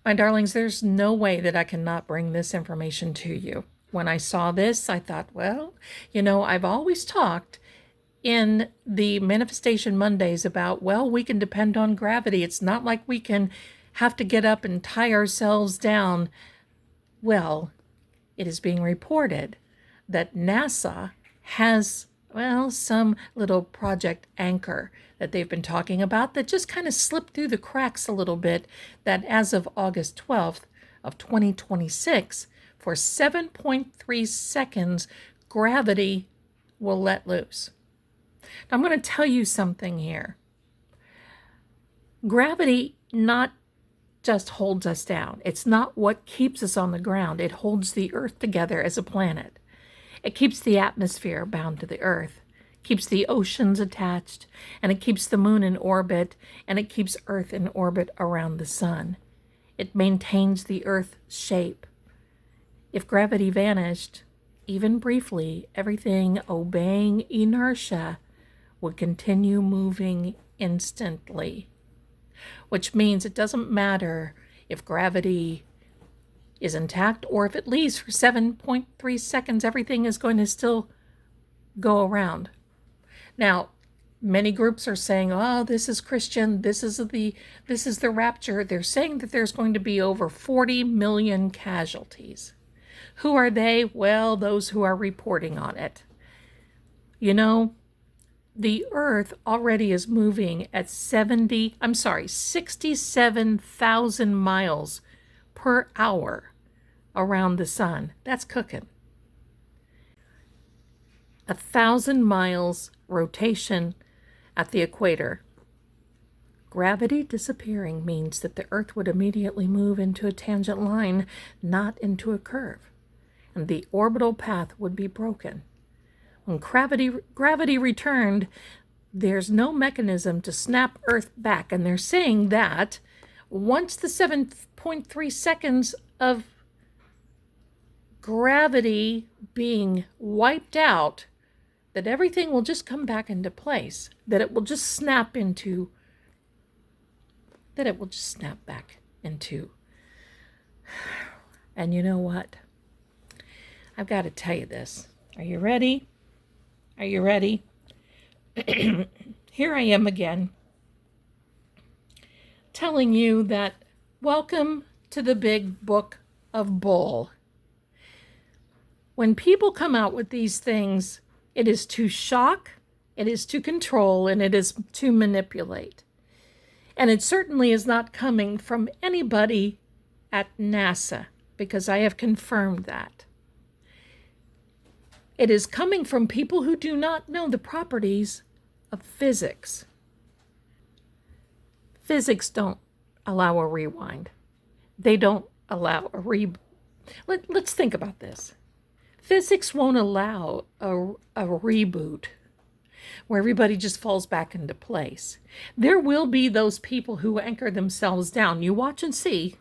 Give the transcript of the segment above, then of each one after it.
My darlings, there's no way that I cannot bring this information to you. When I saw this, I thought, well, I've always talked in the Manifestation Mondays about, well, we can depend on gravity. It's not like we can have to get up and tie ourselves down. Well, it is being reported that NASA has, well, some little Project Anchor that they've been talking about that just kind of slipped through the cracks a little bit, that as of August 12th of 2026, for 7.3 seconds, gravity will let loose. Now, I'm going to tell you something here. Gravity not just holds us down. It's not what keeps us on the ground. It holds the Earth together as a planet. It keeps the atmosphere bound to the Earth, keeps the oceans attached, and it keeps the moon in orbit, and it keeps Earth in orbit around the sun. It maintains the Earth's shape. If gravity vanished, even briefly, everything obeying inertia would continue moving instantly, which means it doesn't matter if gravity is intact or if it leaves for 7.3 seconds, everything is going to still go around. Now, many groups are saying, oh, this is Christian, this is the rapture. They're saying that there's going to be over 40 million casualties. Who are they? Well, those who are reporting on it. The Earth already is moving at 67,000 miles per hour around the sun. That's cooking. 1,000 miles rotation at the equator. Gravity disappearing means that the Earth would immediately move into a tangent line, not into a curve, and the orbital path would be broken. When gravity returned, there's no mechanism to snap Earth back, and they're saying that once the 7.3 seconds of gravity being wiped out, that everything will just come back into place, that it will just snap back into. And you know what? I've got to tell you this. Are you ready? Are you ready? Here I am again, telling you that welcome to the big book of bull. When people come out with these things, it is to shock, it is to control, and it is to manipulate. And it certainly is not coming from anybody at NASA, because I have confirmed that. It is coming from people who do not know the properties of physics. Physics don't allow a rewind. They don't allow a Let's think about this. Physics won't allow a reboot where everybody just falls back into place. There will be those people who anchor themselves down. You watch and see.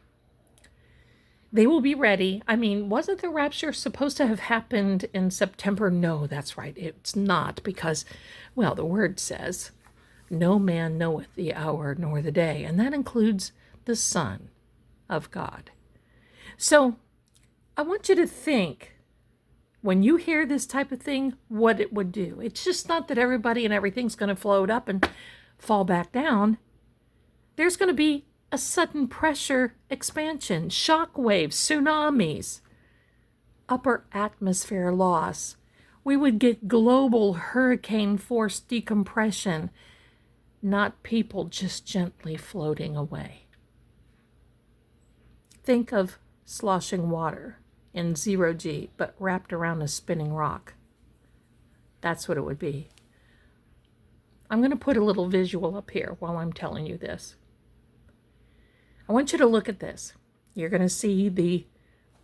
They will be ready. I mean, wasn't the rapture supposed to have happened in September? No, that's right. It's not, because, well, the word says, no man knoweth the hour nor the day. And that includes the Son of God. So I want you to think, when you hear this type of thing, what it would do. It's just not that everybody and everything's going to float up and fall back down. There's going to be a sudden pressure expansion, shock waves, tsunamis, upper atmosphere loss. We would get global hurricane force decompression, not people just gently floating away. Think of sloshing water in 0G, but wrapped around a spinning rock. That's what it would be. I'm going to put a little visual up here while I'm telling you this. I want you to look at this. You're going to see the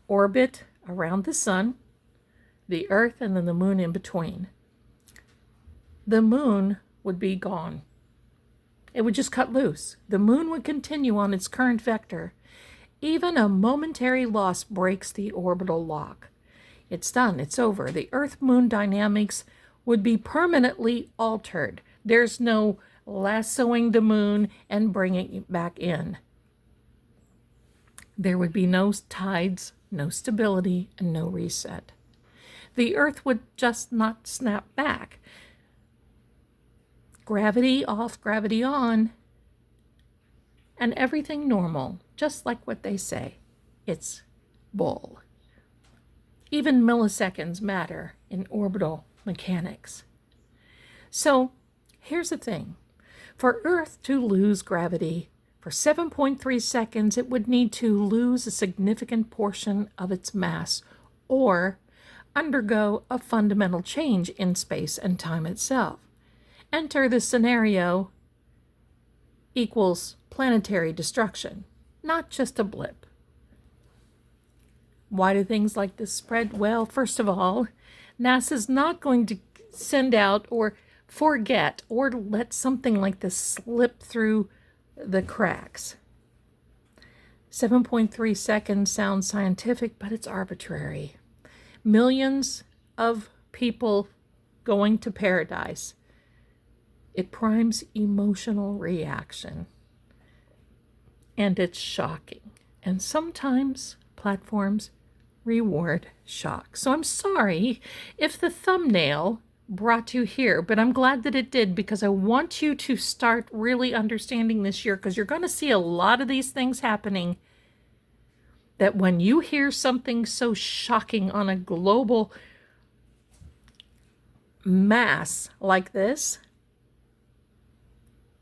orbit around the sun, the Earth, and then the moon in between. The moon would be gone. It would just cut loose. The moon would continue on its current vector. Even a momentary loss breaks the orbital lock. It's done. It's over. The Earth-Moon dynamics would be permanently altered. There's no lassoing the moon and bringing it back in. There would be no tides, no stability, and no reset. The Earth would just not snap back. Gravity off, gravity on, and everything normal, just like what they say. It's bull. Even milliseconds matter in orbital mechanics. So here's the thing. For Earth to lose gravity for 7.3 seconds, it would need to lose a significant portion of its mass or undergo a fundamental change in space and time itself. Enter the scenario equals planetary destruction, not just a blip. Why do things like this spread? Well, first of all, NASA's not going to send out or forget or let something like this slip through the cracks. 7.3 seconds sounds scientific, but it's arbitrary. Millions of people going to paradise. It primes emotional reaction. And it's shocking. And sometimes platforms reward shock. So I'm sorry if the thumbnail brought you here, but I'm glad that it did, because I want you to start really understanding this year, because you're going to see a lot of these things happening, that when you hear something so shocking on a global mass like this,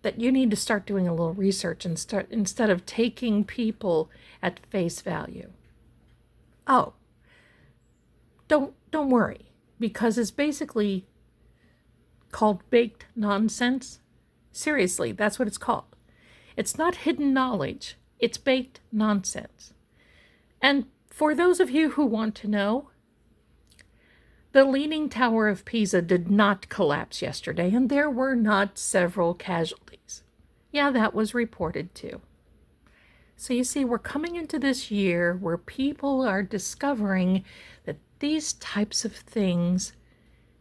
that you need to start doing a little research and start, instead of taking people at face value. Oh, don't worry, because it's basically called baked nonsense. Seriously, that's what it's called. It's not hidden knowledge. It's baked nonsense. And for those of you who want to know, the Leaning Tower of Pisa did not collapse yesterday, and there were not several casualties. Yeah, that was reported too. So you see, we're coming into this year where people are discovering that these types of things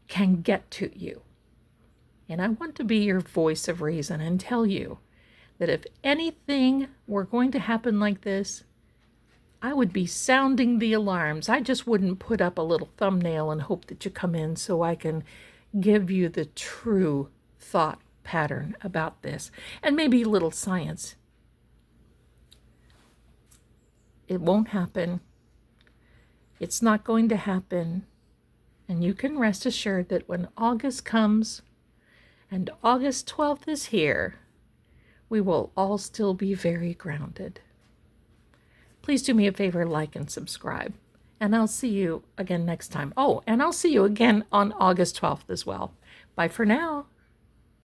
can get to you. And I want to be your voice of reason and tell you that if anything were going to happen like this, I would be sounding the alarms. I just wouldn't put up a little thumbnail and hope that you come in so I can give you the true thought pattern about this, and maybe a little science. It won't happen. It's not going to happen. And you can rest assured that when August comes and August 12th is here, we will all still be very grounded. Please do me a favor, like and subscribe. And I'll see you again next time. Oh, and I'll see you again on August 12th as well. Bye for now.